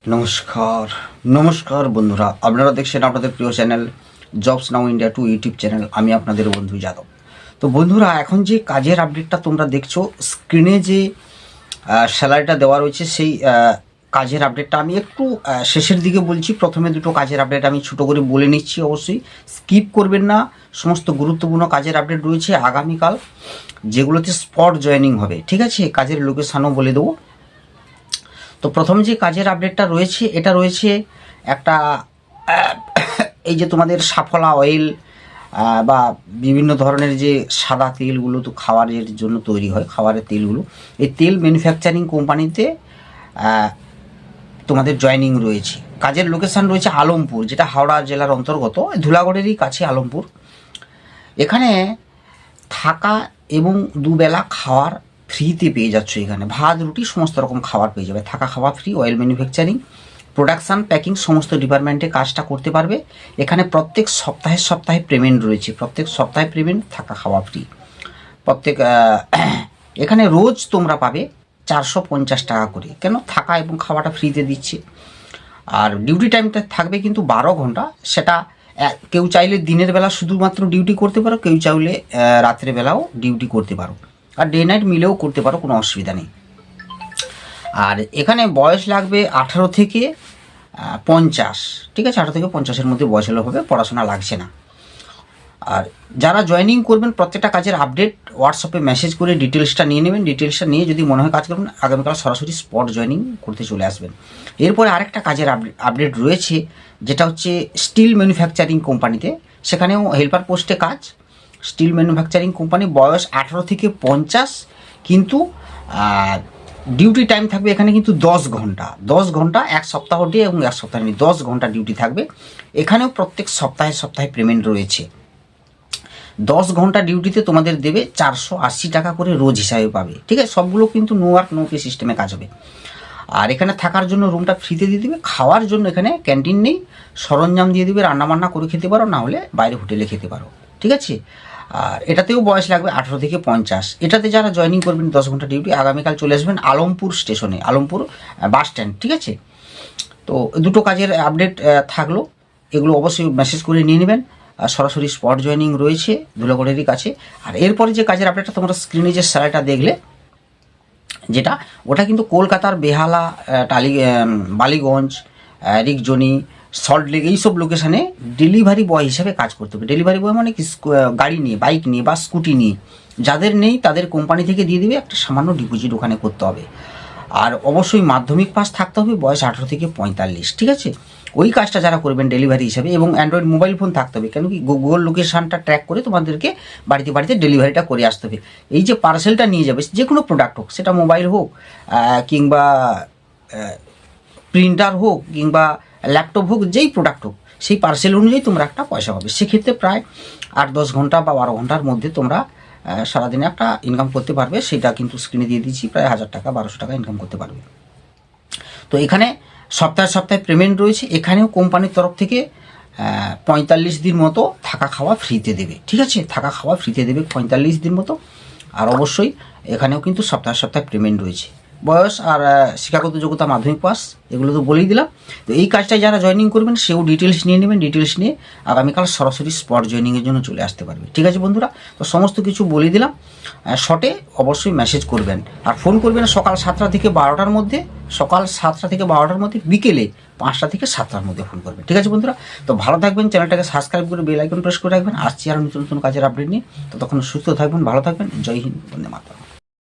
নমস্কার নমস্কার বন্ধুরা, আপনারা দেখছেন আপনাদের প্রিয় চ্যানেল জবস নাও ইন্ডিয়া 2 ইউটিউব চ্যানেল। আমি আপনাদের বন্ধু যাদব। তো বন্ধুরা, এখন যে কাজের আপডেটটা তোমরা দেখছো স্ক্রিনে, যে স্যালারিটা দেওয়া রয়েছে, সেই কাজের আপডেটটা আমি একটু শেষের দিকে বলছি। প্রথমে দুটো কাজের আপডেট আমি ছোটো করে বলে নিচ্ছি, অবশ্যই স্কিপ করবেন না। সমস্ত গুরুত্বপূর্ণ কাজের আপডেট রয়েছে আগামীকাল, যেগুলোতে স্পট জয়েনিং হবে। ঠিক আছে, কাজের লোকেশানও বলে দেবো। তো প্রথম যে কাজের আপডেটটা রয়েছে, এটা রয়েছে একটা এই যে তোমাদের সাফলা অয়েল বা বিভিন্ন ধরনের যে সাদা তেলগুলো তো খাবারের জন্য তৈরি হয়, খাবারের তেলগুলো, এই তেল ম্যানুফ্যাকচারিং কোম্পানিতে তোমাদের জয়েনিং রয়েছে। কাজের লোকেশান রয়েছে আলমপুর, যেটা হাওড়া জেলার অন্তর্গত, ধুলাগড়েরই কাছে আলমপুর। এখানে থাকা এবং দুবেলা খাওয়ার ফ্রিতে পেয়ে যাচ্ছ। এখানে ভাত রুটি সমস্ত রকম খাবার পেয়ে যাবে, থাকা খাওয়া free. Oil manufacturing, production, packing সমস্ত ডিপার্টমেন্টে কাজটা করতে পারবে। এখানে প্রত্যেক সপ্তাহে পেমেন্ট রয়েছে, প্রত্যেক সপ্তাহে পেমেন্ট, থাকা খাওয়া ফ্রি প্রত্যেক। এখানে রোজ তোমরা পাবে 450 টাকা করে। কেন? থাকা এবং খাওয়াটা ফ্রিতে দিচ্ছে। আর ডিউটি টাইমটা থাকবে কিন্তু 12 ঘন্টা। সেটা কেউ চাইলে দিনের বেলা শুধুমাত্র ডিউটি করতে পারো, কেউ চাইলে রাত্রের বেলাও ডিউটি করতে পারো, আর ডে নাইট মিলেও করতে পারো, কোনো অসুবিধা নেই। আর এখানে বয়স লাগবে 18 থেকে 50। ঠিক আছে, 18 থেকে 50-এর মধ্যে বয়স হলে হবে, পড়াশোনা লাগছে না। আর যারা জয়েনিং করবেন, প্রত্যেকটা কাজের আপডেট হোয়াটসঅ্যাপে মেসেজ করে ডিটেলসটা নিয়ে নেবেন। ডিটেলসটা নিয়ে যদি মনে হয় কাজ করবেন, আগামীকাল সরাসরি স্পট জয়েনিং করতে চলে আসবেন। এরপরে আরেকটা কাজের আপডেট রয়েছে, যেটা হচ্ছে স্টিল ম্যানুফ্যাকচারিং কোম্পানিতে। সেখানেও হেল্পার পোস্টে কাজ। স্টিল ম্যানুফ্যাকচারিং কোম্পানি, বয়স 18 থেকে 50, কিন্তু ডিউটি টাইম থাকবে এখানে কিন্তু 10 ঘন্টা, এক সপ্তাহ ডে এবং এক সপ্তাহ নেই, 10 ঘন্টা ডিউটি থাকবে। এখানেও প্রত্যেক সপ্তাহে পেমেন্ট রয়েছে। 10 ঘন্টা ডিউটিতে তোমাদের দেবে 480 টাকা করে রোজ হিসাবে পাবে। ঠিক আছে, সবগুলো কিন্তু নো ওয়ার্ক নো পে সিস্টেমে কাজ হবে। আর এখানে থাকার জন্য রুমটা ফ্রিতে দিয়ে দেবে। খাওয়ার জন্য এখানে ক্যান্টিন নেই, সরঞ্জাম দিয়ে দেবে, রান্নাবান্না করে খেতে পারো, না হলে বাইরে হোটেলে খেতে পারো। ঠিক আছে, আর এটাতেও বয়স লাগবে 18 থেকে 50। এটাতে যারা জয়েনিং করবেন 10 ঘন্টা ডিউটি, আগামীকাল চলে আসবেন আলমপুর স্টেশনে, আলমপুর বাস স্ট্যান্ড। ঠিক আছে, তো দুটো কাজের আপডেট থাকলো, এগুলো অবশ্যই মেসেজ করে নিয়ে নেবেন। আর সরাসরি স্পট জয়েনিং রয়েছে ধুলাগড়েরই কাছে। আর এরপরে যে কাজের আপডেটটা তোমরা স্ক্রিনে যে স্যালারিটা দেখলে, যেটা ওটা কিন্তু কলকাতার বেহালা, বালিগঞ্জ, রিকজনি, সল্টলেক, এইসব লোকেশানে ডেলিভারি বয় হিসেবে কাজ করতে হবে। ডেলিভারি বয় মানে কি, গাড়ি নিয়ে, বাইক নিয়ে বা স্কুটি নিয়ে। যাদের নেই তাদের কোম্পানি থেকে দিয়ে দিবে, একটা সামান্য ডিপোজিট ওখানে করতে হবে। আর অবশ্যই মাধ্যমিক পাস থাকতে হবে, বয়স 18 থেকে 45। ঠিক আছে, ওই কাজটা যারা করবেন ডেলিভারি হিসাবে, এবং অ্যান্ড্রয়েড মোবাইল ফোন থাকতে হবে। কেন কি, গুগল লোকেশানটা ট্র্যাক করে তোমাদেরকে বাড়িতে ডেলিভারিটা করে আসতে হবে। এই যে পার্সেলটা নিয়ে যাবে, যে কোনো প্রোডাক্ট হোক, সেটা মোবাইল হোক কিংবা প্রিন্টার হোক কিংবা ল্যাপটপ হোক, যেই প্রোডাক্ট হোক, সেই পার্সেল অনুযায়ী তোমরা একটা পয়সা পাবে। সেক্ষেত্রে প্রায় 8-10 ঘন্টা বা 12 ঘন্টার মধ্যে তোমরা সারাদিনে একটা ইনকাম করতে পারবে। সেটা কিন্তু স্ক্রিনে দিয়ে দিচ্ছি, প্রায় 1000 টাকা 1200 টাকা ইনকাম করতে পারবে। তো এখানে সপ্তাহে পেমেন্ট রয়েছে। এখানেও কোম্পানির তরফ থেকে 45 দিন মতো থাকা খাওয়া ফ্রিতে দেবে। ঠিক আছে, থাকা খাওয়া ফ্রিতে দেবে 45 দিন মতো। আর অবশ্যই এখানেও কিন্তু সপ্তাহে পেমেন্ট রয়েছে। বয়স আর শিক্ষাগত যোগ্যতা মাধ্যমিক পাস, এগুলো তো বলেই দিলাম। তো এই কাজটায় যারা জয়েনিং করবেন, সেও ডিটেলস নিয়ে নেবেন। ডিটেলস নিয়ে আগামীকাল সরাসরি স্পট জয়েনিংয়ের জন্য চলে আসতে পারবে। ঠিক আছে বন্ধুরা, তো সমস্ত কিছু বলে দিলাম। শর্টে অবশ্যই মেসেজ করবেন, আর ফোন করবেন সকাল 7টা থেকে 12টার মধ্যে, সকাল 7টা থেকে 12টার মধ্যে, বিকেলে 5টা থেকে 7টার মধ্যে ফোন করবেন। ঠিক আছে বন্ধুরা, তো ভালো থাকবেন, চ্যানেলটাকে সাবস্ক্রাইব করে বেল আইকন প্রেস করে রাখবেন। আসছি আরও নতুন কাজের আপডেট নিয়ে। ততক্ষণ সুস্থ থাকবেন, ভালো থাকবেন। জয় হিন্দ, বন্দে মাতরম।